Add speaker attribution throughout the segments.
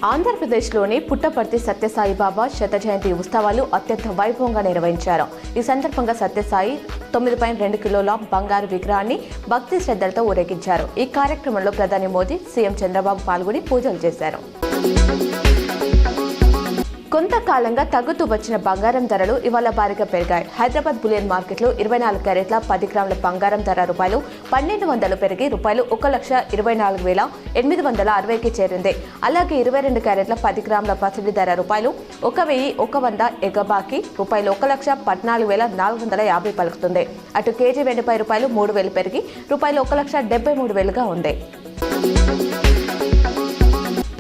Speaker 1: ఆంధ్రప్రదేశ్లోని పుట్టపర్తి సత్యసాయిబాబా శత జయంతి ఉత్సవాలు అత్యంత వైభవంగా నిర్వహించారు. ఈ సందర్భంగా సత్యసాయి 9.2 కిలోల బంగారు విగ్రహాన్ని భక్తి శ్రద్ధలతో ఊరేగించారు. ఈ కార్యక్రమంలో ప్రధాని మోదీ, సీఎం చంద్రబాబు పాల్గొని పూజలు చేశారు. కొంతకాలంగా తగ్గుతూ వచ్చిన బంగారం ధరలు ఇవాళ భారీగా పెరిగాయి. హైదరాబాద్ బులియన్ మార్కెట్లో 24 క్యారెట్ల 10 గ్రాముల బంగారం ధర ₹1200 పెరిగి ₹1,24,860కి చేరింది. అలాగే 22 క్యారెట్ల 10 గ్రాముల పసిడి ధర ₹1,100 ఎగబాకి ₹1,14,450 పలుకుతుంది. అటు కేజీ వెండిపై ₹3,000 పెరిగి ₹1,73,000గా ఉంది.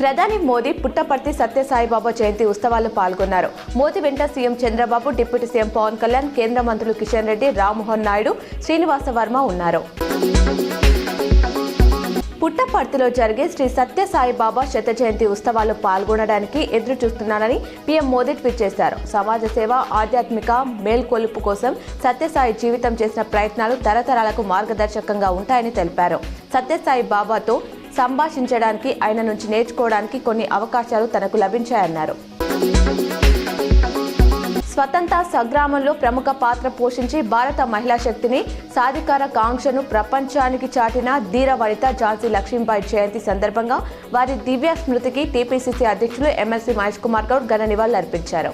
Speaker 1: ప్రధాని మోదీ పుట్టపర్తి సత్యసాయిబాబా జయంతి ఉత్సవాల్లో పాల్గొన్నారు. మోదీ వెంట CM Chandrababu, deputy CM Pavan Kalyan, కేంద్ర మంత్రులు కిషన్ రెడ్డి, రామ్మోహన్ నాయుడు, శ్రీనివాస వర్మ ఉన్నారు. పుట్టపర్తిలో జరిగే శ్రీ సత్యసాయిబాబా శత జయంతి ఉత్సవాల్లో పాల్గొనడానికి ఎదురు చూస్తున్నానని పీఎం మోదీ ట్వీట్ చేశారు. సమాజ సేవ, ఆధ్యాత్మిక మేల్కొలుపు కోసం సత్యసాయి జీవితం చేసిన ప్రయత్నాలు తరతరాలకు మార్గదర్శకంగా ఉంటాయని తెలిపారు. సత్యసాయి బాబాతో సంభాషించడానికి, ఆయన నుంచి నేర్చుకోవడానికి కొన్ని అవకాశాలు తనకు లభించాయన్నారు. స్వతంత్ర సంగ్రామంలో ప్రముఖ పాత్ర పోషించి భారత మహిళా శక్తిని, సాధికార కాంక్షను ప్రపంచానికి చాటిన ధీర వనిత ఝాన్సీ లక్ష్మీబాయి జయంతి సందర్భంగా వారి దివ్య స్మృతికి టీపీసీసీ అధ్యక్షులు ఎమ్మెల్సీ మహేష్ కుమార్ గౌడ్ ఘన నివాళులర్పించారు.